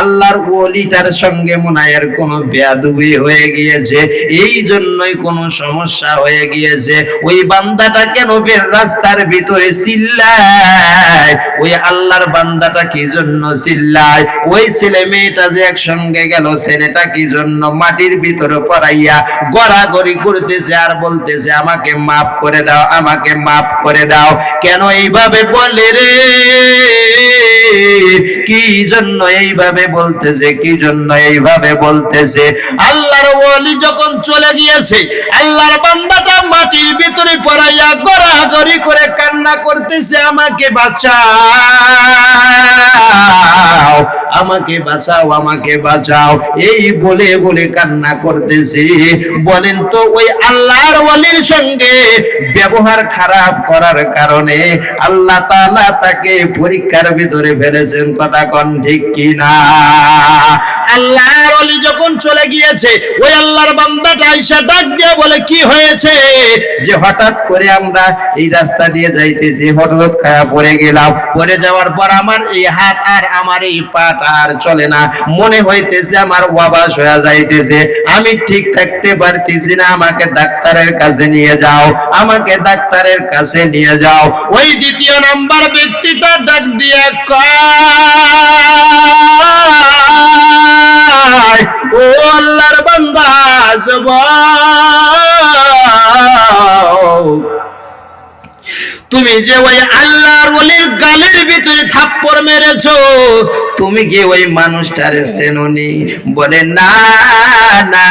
আল্লাহর ওলিটার সঙ্গে মুনায়ের কোনো বেয়াদবি হয়ে গিয়েছে, এই জন্যই কোনো সমস্যা হয়ে গিয়েছে। ওই বান্দাটা কেন বের রাস্তার ভিতরে চিল্লায়? ওই আল্লাহর বান্দাটা কি জন্য চিল্লায়? ওই ছেলে মেয়েটা যে একসঙ্গে গেল, ছেলেটা কি জন্য মাটির ভিতরে পড়াইয়া গড়াগড়ি করতেছে আর বলতেছে, আমাকে মাফ করে দাও, আমাকে মাফ করে দাও। কেন এইভাবে বলে রে? কি জন্য এইভাবে বলতেছে? কি জন্য এইভাবে বলতেছে? আল্লাহর ওলি যখন চলে গিয়েছে, আল্লাহর বান্দাটা মাটির ভিতরে পড়াইয়া গড়াগড়ি করে কান্না করতেছে, আমাকে বাঁচাও, আমাকে বাঁচাও, আমাকে বাঁচাও, এই বলে বলে কান্না করতেছে। বলেন তো, ওই আল্লাহর ওলির সঙ্গে ব্যবহার খারাপ করার কারণে আল্লাহ তাআলা তাকে পরীক্ষার ভিতরে ফেলেছেন। কথা কোন ঠিক কি না? আল্লাহর ওলি যখন চলে গিয়েছে, ওই আল্লাহর বান্দাটা আয়েশা ডাক দিয়ে বলে, কি হয়েছে যে হঠাৎ করে আমরা এই রাস্তা দিয়ে যাইতেছি, হঠাৎ খায়া পড়ে গেলাম, পড়ে যাওয়ার পর আমার এই হাত আর আমার এই পাটা আর চলে না, মনে হইতেছে আমার ওয়াবাস হয়ে যাইতেছে, আমি ঠিক থাকতে পারতেছি না, আমাকে ডাক্তারের কাছে নিয়ে যাও, আমাকে ডাক্তারের কাছে নিয়ে যাও। ওই দ্বিতীয় নাম্বার ব্যক্তিটা ডাক দিয়ে কয়, ও আল্লাহর বান্দা যুবক, তুমি যে ওই আল্লাহর ওলির গালের ভিতরে থাপ্পড় মেরেছো, তুমি কি ওই মানুষটারে চেনোনি? বলে, না না,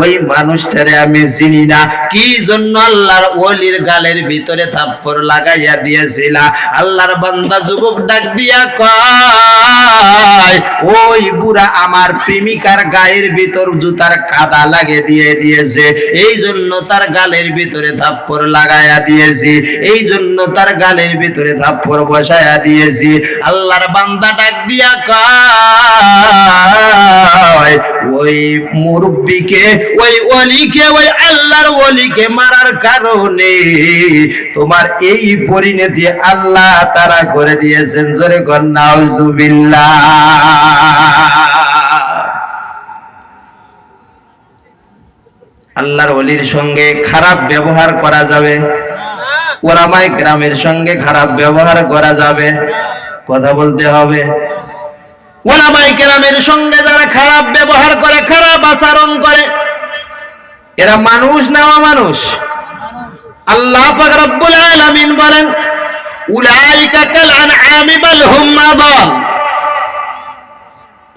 ওই মানুষটারে আমি চিনি না। কি জন্য আল্লাহর ওলির গালের ভিতরে থাপ্পড় লাগাইয়া দিয়েছিলা? আল্লাহর বান্দা যুবক ডাক দিয়া কয়, ওই বুড়া আমার প্রেমিকার গায়ের ভিতর জুতার কাদা লাগিয়ে দিয়েছে, এই জন্য তার গালের ভিতরে থাপ্পড় লাগাইয়া দিয়েছি, এই জন্য তার গালের ভিতরে থাপ্পড় বসায়া দিয়েছি। আল্লাহর বান্দা ডাক দিয়া কয়, ওই মুরব্বিকে, ওই ওলিকে, ওই আল্লাহর ওলিকে মারার কারণে তোমার এই পরিণতি আল্লাহ তাআলা করে দিয়েছেন। জোরে কর নাউজুবিল্লাহ। আল্লাহর ওলির সঙ্গে খারাপ ব্যবহার করা যাবে? ওলামায়ে কেরামের সঙ্গে খারাপ ব্যবহার করা যাবে? কথা বলতে হবে। ওলামায়ে কেরামের সঙ্গে যারা খারাপ ব্যবহার করে, খারাপ আচরণ করে, এরা মানুষ না অমানুষ? আল্লাহ পাক রব্বুল আলামিন বলেন উলাইকা কাল আনআমি বাল হুম আদাল।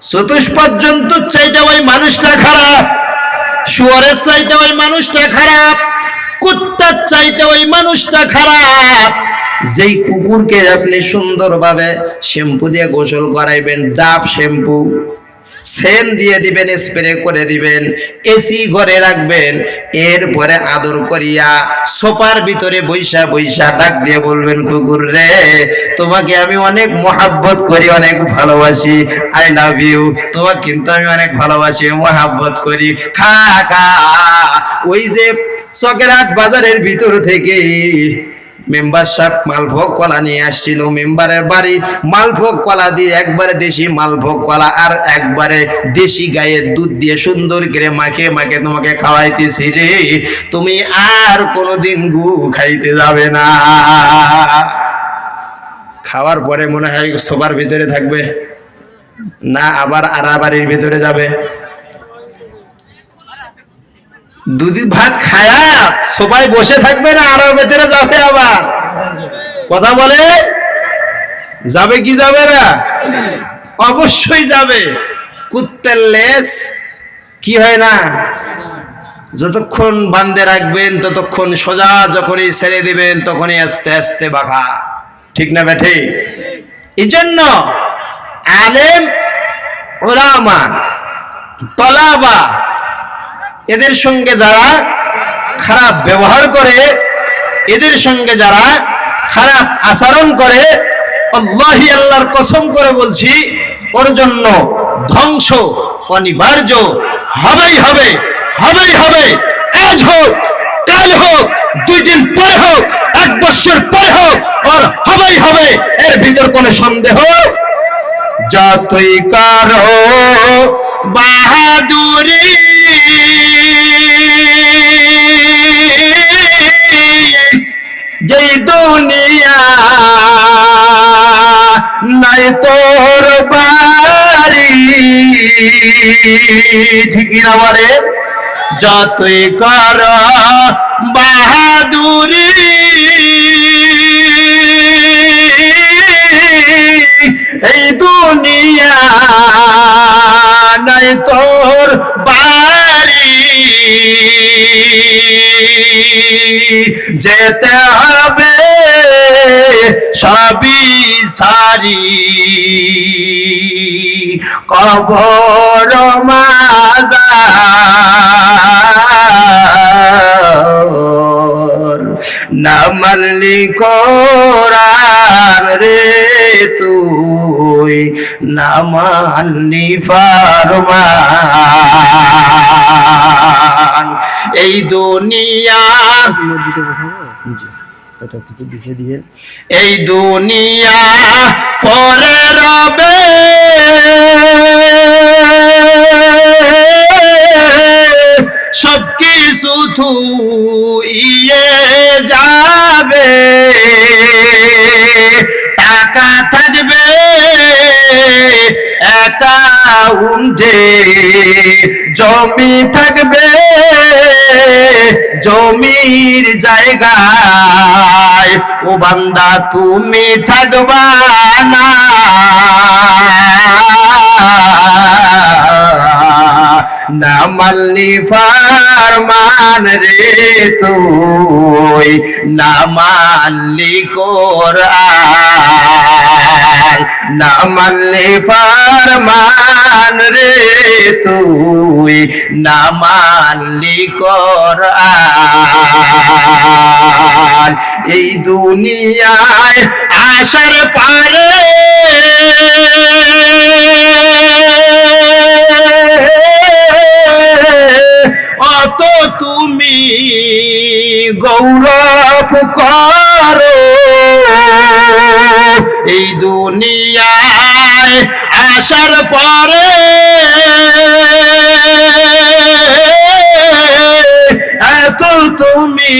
চতুষ্পদ জন্তুর চাইতে ওই মানুষটা খারাপ, শুয়োরের চাইতে ওই মানুষটা খারাপ, কুত্তার চাইতে ওই মানুষটা খারাপ। যেই কুকুরকে আপনি সুন্দরভাবে শ্যাম্পু দিয়ে গোসল করাইবেন, ডাব শ্যাম্পু, সেন দিয়ে দিবেন, স্প্রে করে দিবেন, এসি ঘরে রাখবেন, এরপরে আদর করিয়া সোফার ভিতরে বৈশা বৈশা ডাক দিয়ে বলবেন কুকুর রে তোমাকে আমি অনেক মহাব্বত করি, অনেক ভালোবাসি, আই লাভ ইউ, তোমাকে কিন্তু আমি অনেক ভালোবাসি, মহাব্বত করি, খা খা। ওই যে চকেরহাট বাজারের ভিতর থেকে মেম্বার সাহেব মালভোগ কলা নিয়ে আসছিল, মেম্বারের বাড়ি মালভোগ কলা দিয়ে একবারে দেশি মালভোগ কলা আর একবারে দেশি গায়ের দুধ দিয়ে সুন্দর করে মাখে মাখে তোমাকে খাওয়াইতেছি রে, তুমি আর কোনোদিন গু খাইতে যাবে না। খাওয়ার পরে মনে হয় সোফার ভিতরে থাকবে না আবার আড়াবাড়ির ভিতরে যাবে? দুধ ভাত খায়া সবাই বসে থাকবে না আড়ার ভেতরে যাবে? আবার কথা বলে যাবে কি যাবে না? অবশ্যই যাবে। কুত্তের লেজ কি হয় না, যতক্ষণ বান্ধে রাখবেন ততক্ষণ সোজা, যখনই ছেড়ে দিবেন তখনই আস্তে আস্তে বাঁকা, ঠিক না বেঠে? এই জন্য আলেম, উলামা, তলাবা এদের সঙ্গে যারা খারাপ ব্যবহার করে, এদের সঙ্গে যারা খারাপ আচরণ করে, আল্লাহি আল্লাহর কসম করে বলছি ওর জন্য ধ্বংস অনিবার্য হবেই হবে, হবেই হবে। আজ হোক, কাল হোক, 2 দিন পর হোক, 1 বছর পর হোক, ওর হবেই হবে, এর ভিতর কোনো সন্দেহ। যতই করো বাহাদুরি যেই দুনিয়া নাই তোর বাড়ি, ঠিক না বলে? যতই কর বাহাদুরি এই দুনিয়া নাই তোর বাড়ি, যেতে হবে সবই সারি, কবর মাজার, না মানলি কোরআন রে তুই, না মানলি ফরমান। এই দুনিয়া এই দুনিয়া পরে রবে, সব কিছু থুইয়ে যাবে, টাকা থাকবে অ্যাকাউন্টে, জমি থাকবে জমির জায়গায়, ও বান্দা তুমি থাকবা না, না মানলি ফরমান রে তুই, না মানলি কোরআন, না মানলি ফরমান রে তুই, না মানলি কোরআন। এই দুনিয়ায় আসার পারে অত তুমি গৌরব করো, এই দুনিয়ায় আসার পরে এত তুমি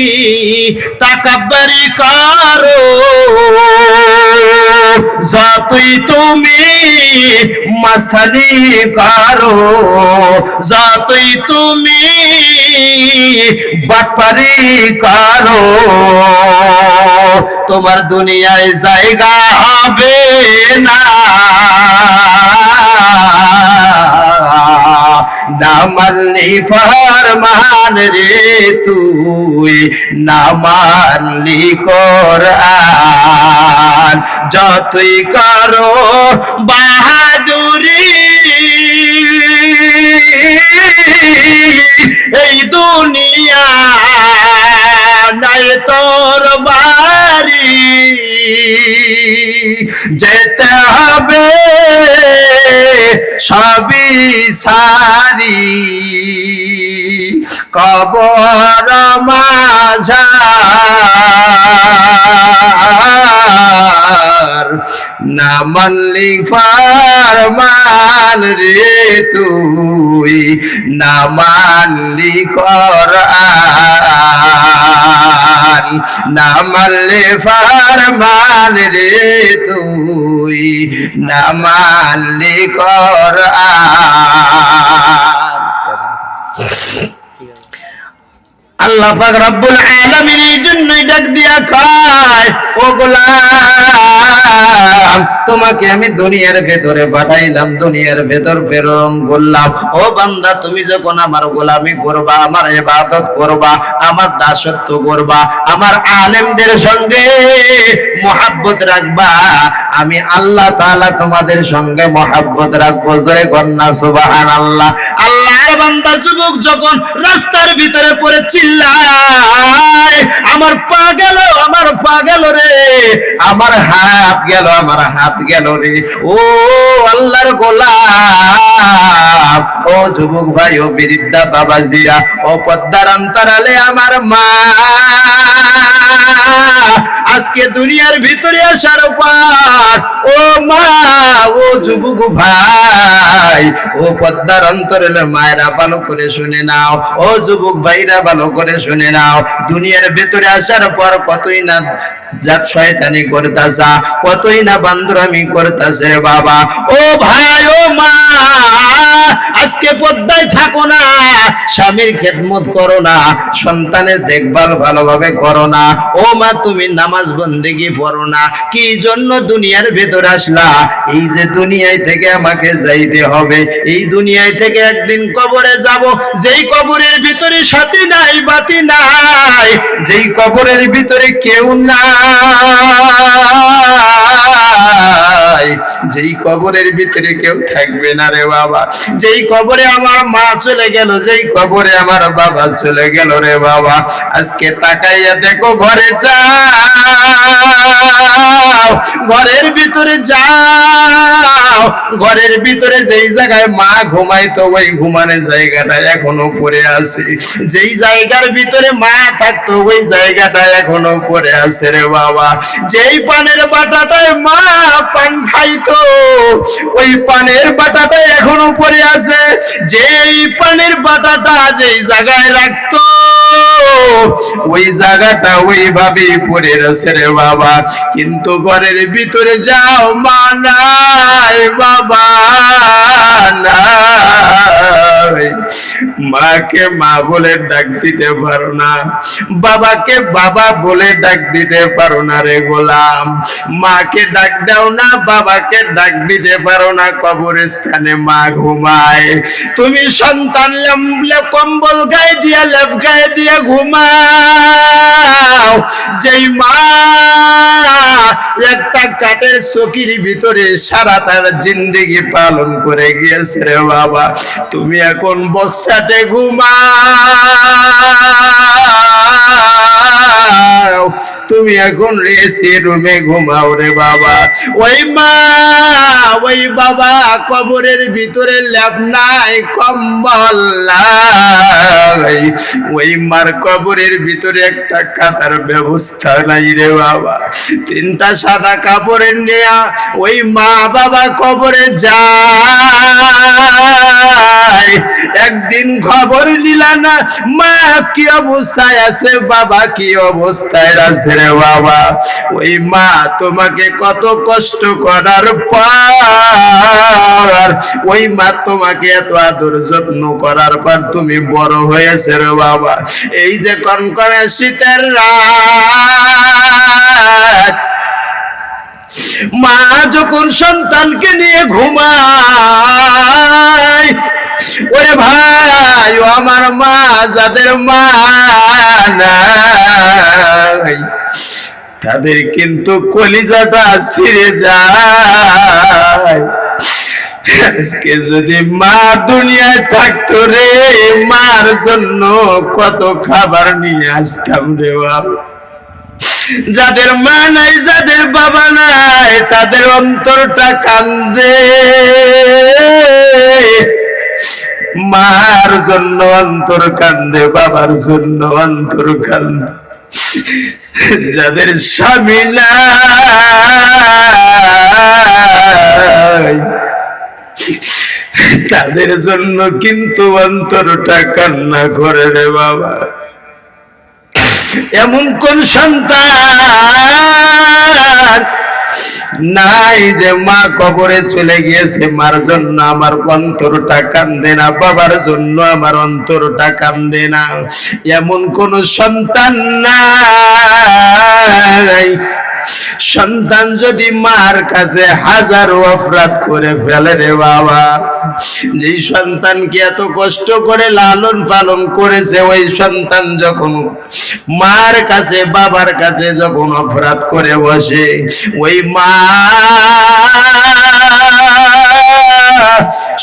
তাকাব্বুরি করো, যতই তুমি মাস্তানি করো, যতই তুমি বাটপারি করো, তোমার দুনিয়ায় জায়গা হবে না। না মানলি ফরমান রে তুই, না মানলি কোরআন। যতই করো বাহাদুরি এই দুনিয়া নাই তোর বাড়ি, যেতে হবে সবই সারি। কবর মাঝার না মানলি ফরমান রে তুই, না মানলি কোরআন। না মানলে ফরমান রে তুই, না মানলি কোরআন। আল্লাহ পাক রব্বুল আলামিন এই জন্যই ডাক দিয়া কয়, ও গোলাম তোমাকে আমি দুনিয়ার ভেতরে পাঠাইলাম, দুনিয়ার ভেতর প্রেরণ করলাম। ও বান্দা তুমি যখন আমার গোলামি করবা, আমার ইবাদত করবা, আমার দাসত্ব করবা, আমার আলেমদের সঙ্গে মহব্বত রাখবা, আমি আল্লাহ তাআলা তোমাদের সঙ্গে মহব্বত রাখবো। জয় কন্যা সুবহানাল্লাহ। আল্লাহর বান্দা যুবক যখন রাস্তার ভিতরে পড়ে চিল্লায়, আমার পা গেল, আমার পা গেল রে, আমার হাত গেল, আমার হাত গেল রে, ও আল্লাহর গোলাম, ও যুবক ভাই, ও বৃদ্ধা বাবাজিরা, ও পদ্মার অন্তরালে আমার মা, আজকে দুনিয়ার ভিতরে আসার পর, ও মা, ও যুবক ভাই, ও পদ্মার অন্তরালের মায়েরা ভালো করে শুনে নাও, ও যুবক ভাইরা ভালো করে শুনে নাও। দুনিয়ার ভিতরে আসার পর কতই না জাত শয়তানি করতাছা, কতই না বান্দরামি করতাছে বাবা। ও ভাই, ও মা, আজকে পদ্মায় থাকো না, স্বামীর খেদমত করো না, সন্তানের দেখভাল ভালোভাবে করো না। ও মা, তুমি নামাজ বন্দেগি পড়ো না, কি জন্য দুনিয়ার ভেতর আসলা? এই যে দুনিয়ায় থেকে আমাকে যাইতে হবে, এই দুনিয়ায় থেকে একদিন কবরে যাব, যেই কবরের ভিতরে সাথী নাই, বাতি নাই, যেই কবরের ভিতরে কেউ নাই, যেই কবরের ভিতরে কেউ থাকবে না রে বাবা, যেই কবরে আমার মা চলে গেল, যেই কবরে আমার বাবা চলে গেল রে বাবা। আজকে তাকাইয়া দেখো, ঘরে যাও, ঘরের ভিতরে যাও, ঘরের ভিতরে যেই জায়গায় মা ঘুমাইতো ওই ঘুমানোর জায়গাটা এখনো পড়ে আছে, যেই জায়গার ভিতরে মা থাকতো ওই জায়গাটা এখনো পড়ে আছে রে বাবা। যেই পানের বাটাটায় মা পান খাইতো ওই পানের বাটাটা এখনো পড়ে আছে, যেই পানের বাটাটা যেই জায়গায় রাখতো ওই জায়গাটা ওইভাবেই পড়ে আছে রে বাবা। কিন্তু ঘরের ভিতরে যাও, মা নাই, বাবা নাই, মাকে মা বলে ডাক দিতে পারো না, বাবাকে বাবা বলে ডাক দিতে পারো না রে গোলাম। মাকে ডাক দাও না, বাবাকে ডাক দিতে পারো না, কবরস্থানে মা ঘুমায়, তুমি সন্তান কম্বল গায়ে দিয়া লেপ গায়ে দিয়া ঘুমাও। যেই মা একটা কাঠের চকির ভিতরে সারা তার জিন্দেগি পালন করে গিয়েছে রে বাবা, তুমি এখন বক্সাটে ঘুমাও, তুমি এখন এসি রুমে ঘুমাও রে বাবা। ওই মা, ওই বাবা কবরের ভিতরে ল্যাপ নাই, কম্বল নাই, ওই মার কবরের ভিতরে একটা কাঁথার ব্যবস্থা নাই রে বাবা। তিনটা সাদা কাপড়ের নেয়া ওই মা বাবা কবরে যায়, একদিন খবর নিলা না মা কি অবস্থায় আছে, বাবা কি অবস্থায় আছে রে বাবা। ওই মা তোমাকে কত কষ্ট করার পর, ওই মা তোমাকে এত আদর যত্ন করার পর তুমি বড় হয়েছে রে বাবা। এই যে কনকনে শীতের রাত, মা যখন সন্তানকে নিয়ে ঘুমায়, ওরে ভাই ও আমার মা, যাদের মা নাই তাদের কিন্তু কলিজাটা ছিঁড়ে যায়। আজকে যদি মা দুনিয়ায় থাকতো রে, মার জন্য কত খাবার নিয়ে আসতাম রে বাবা। যাদের মা নাই, যাদের বাবা নাই, তাদের অন্তরটা কান্দে, মার জন্য অন্তর কান্দে, বাবার জন্য অন্তর কান্দে। যাদের স্বামী নাই, তাদের জন্য কিন্তু অন্তরটা কান্না করে রে বাবা। এমন কোন সন্তান নাই যে মা কবরে চলে গিয়েছে, মার জন্য আমার অন্তরটা কান্দে না, বাবার জন্য আমার অন্তরটা কান্দে না? এমন কোন সন্তান নাই। সন্তান যদি মার কাছে হাজারো অপরাধ করে ফেলে রে বাবা, যে সন্তানকে এত কষ্ট করে লালন পালন করেছে, ওই সন্তান যখন মার কাছে বাবার কাছে যখন অপরাধ করে বসে, ওই মা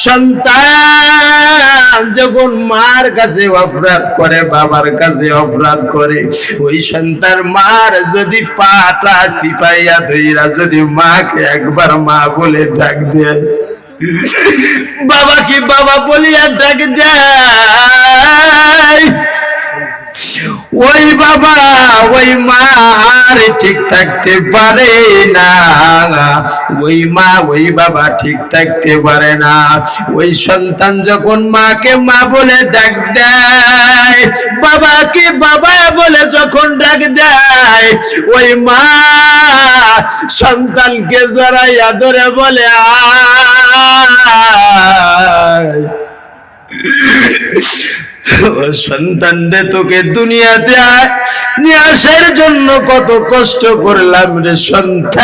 সন্তান যখন মার কাছে অপরাধ করে, বাবার কাছে অপরাধ করে, ওই সন্তান মার যদি পাটা সিপাইয়া ধইরা যদি মাকে একবার মা বলে ডাক দেয়, বাবাকে বাবা বলিয়া ডাক দেয়, ওই বাবা ওই মা আর ঠিক থাকতে পারে না, ওই মা ওই বাবা ঠিক থাকতে পারে না। ওই সন্তান যখন মাকে মা বলে ডাক দেয়, বাবাকে বাবা বলে যখন ডাক দেয়, ওই মা সন্তানকে জড়াইয়া ধরে বলে আয়। সন্তান রে, তোকে দুনিয়াতে নিয়ে আসার জন্য কত কষ্ট করলাম রে সন্তান।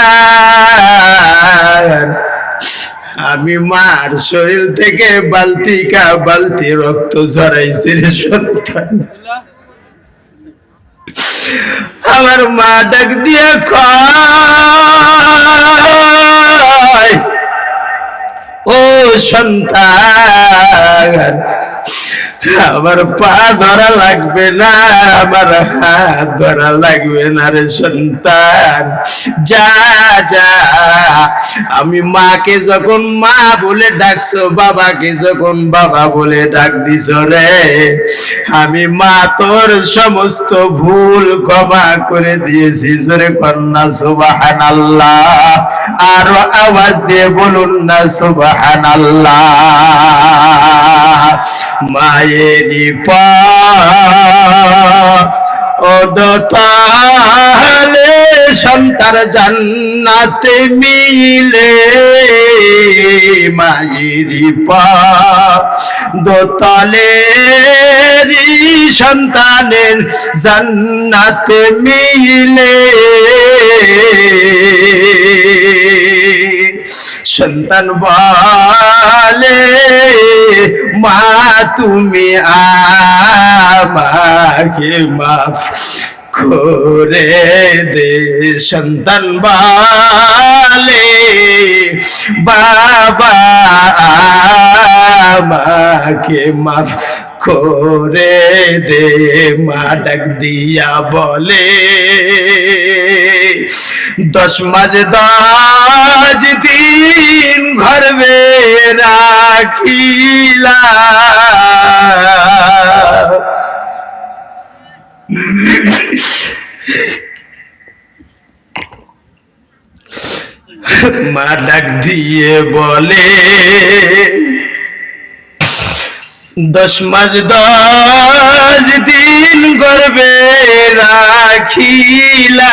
আমি মার শরীর থেকে বালতি কা বালতি রক্ত ঝরাইছি রে সন্তান। আমার মা ডাক দিয়ে কয়, ও সন্তান, আমার পা ধরা লাগবে না, আমার হাত ধরা লাগবে না রে সন্তান, যা যা। আমি মাকে যখন মা বলে ডাকছো, বাবাকে যখন বাবা বলে ডাক দিছ রে, আমি মা তোর সমস্ত ভুল ক্ষমা করে দিয়েছি। জোরে কন্যা সুবহানাল্লাহ, আর আওয়াজ দিয়ে বলুন না সুবহানাল্লাহ। মায়েরি পা ওদতালে সন্তান জান্নাতে মিলে, মায়েরি পা দোতালে সন্তানের জান্নাতে মিলে। সন্তান বলে, মা তুমি আমাকে মাফ করে দে। সন্তান বলে, বাবা আমাকে মাফ করে দে। মা ডাক দিয়া বলে, 10 মাস 10 দিন গর্ভে রাখিলা, মা ডাক দিয়ে বলে, 10 মাস 10 দিন গর্ভে রাখিলাম,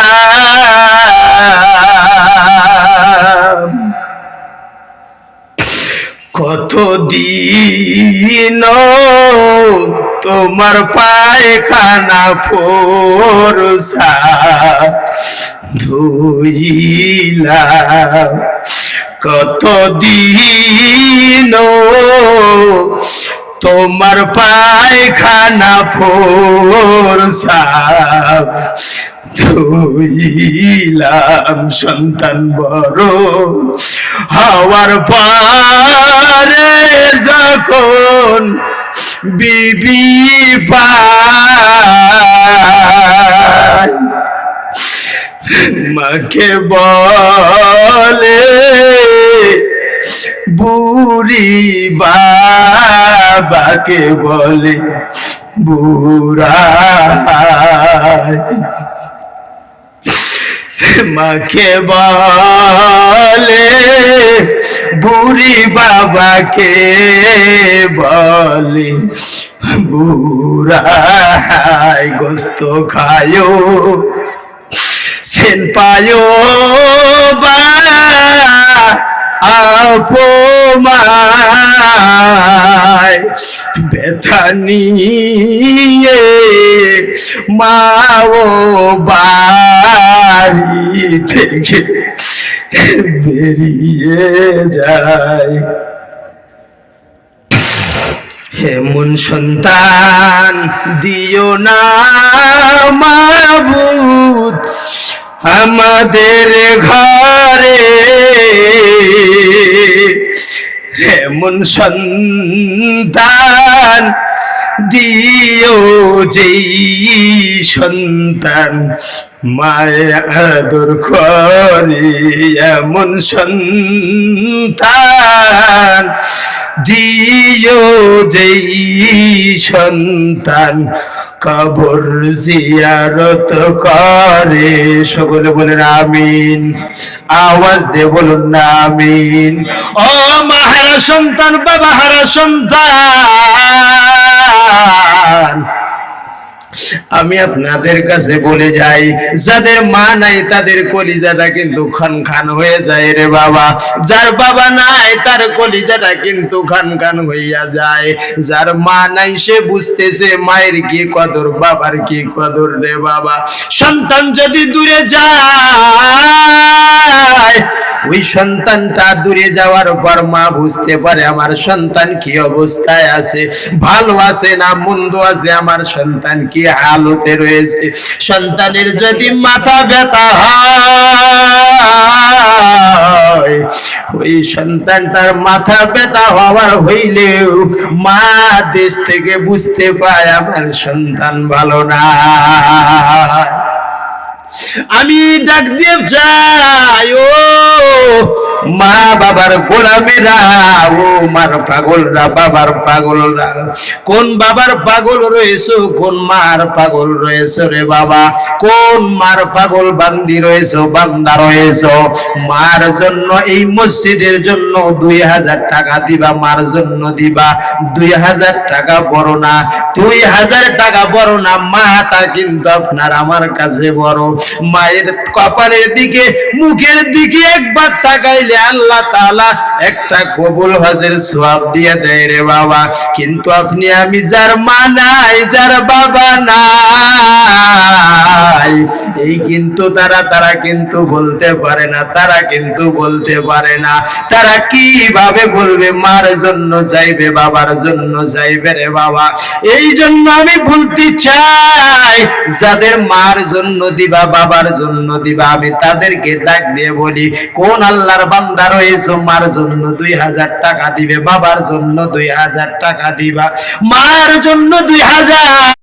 কতদিন তোমার পায়খানা ফোরসা ধুইলাম, কতদিন তোমার পায়খানা ফোরসা ধুইলাম। সন্তান বড় হওয়ার পরে যখন বিবি পায়, মাকে বলে বুড়ি, বাবাকে বলে বুড়া, মাকে বলে বুড়ি, বাবাকে বলে বুড়া। গোস্ত খায়ো, সেন পায়ো বা আপমায়, ব্যথা নিয়ে মাও বাড়ি থেকে বেরিয়ে যায়। এমন সন্তান দিও না মাবুদ আমাদের ঘরে, এমন সন্তান দিও যেই সন্তান মায়া আদর করে, এমন সন্তান দিও যেই সন্তান কবর জিয়ারত করে। সকলে বলেন আমিন, আওয়াজ দিয়ে বলুন না আমিন। ও মা হারা সন্তান, বাবা হারা সন্তান, আমি আপনাদের কাছে বলে যাই, যাদের মা নাই তাদের কলিজাটা কিন্তু খান খান হয়ে যায় রে বাবা। যার বাবা নাই তার কলিজাটা কিন্তু খান খান হইয়া যায়। যার মা নাই সে বুঝতেছে মায়ের কি কদর, বাবার কি কদর রে বাবা। সন্তান যদি দূরে যায়, ওই সন্তানটা দূরে যাওয়ার পর মা বুঝতে পারে আমার সন্তান কি অবস্থায় আছে, ভালো আছে না মন্দ আছে, আমার সন্তান কি হালতে রয়েছে। সন্তানের যদি মাথা ব্যথা হয়, ওই সন্তানটার মাথা ব্যথা হওয়ার হইলেও মা দেশ থেকে বুঝতে পায় আমার সন্তান ভালো না। আমি ডাক দিয়ে যাই, ও মা বাবার গোলামেরা, ও মার পাগলরা, বাবার পাগলরা, কোন বাবার পাগল রয়েছে, কোন মার পাগল রয়েছে রে বাবা, কোন মার পাগল বান্দি রয়েছে, বান্দা রয়েছে। মার জন্য এই মসজিদের জন্য 2000 টাকা দিবা, মার জন্য দিবা। 2000 টাকা বড় না, 2000 টাকা বড় না, মাটা কিন্তু আপনার আমার কাছে বড়। মায়ের কপালের দিকে, মুখের দিকে একবার তাকাইলে আল্লাহ তাআলা একটা কবুল হজের সওয়াব দিয়ে দেয় রে বাবা। কিন্তু আপনি আমি যার মা নাই, যার বাবা নাই, এই কিন্তু তারা কিন্তু বলতে পারে না, তারা কিন্তু বলতে পারে না। তারা কিভাবে বলবে মার জন্য চাইবে, বাবার জন্য চাইবে রে বাবা। এই জন্য আমি বলতে চাই, যাদের মার জন্য দিবা, বাবার জন্য দিবা, আমি তাদেরকে ডাক দিয়ে বলি, কোন আল্লাহর বান্দা রয়েছে মার জন্য 2000 টাকা দিবে, বাবার জন্য 2000 টাকা দিবা, মার জন্য 2000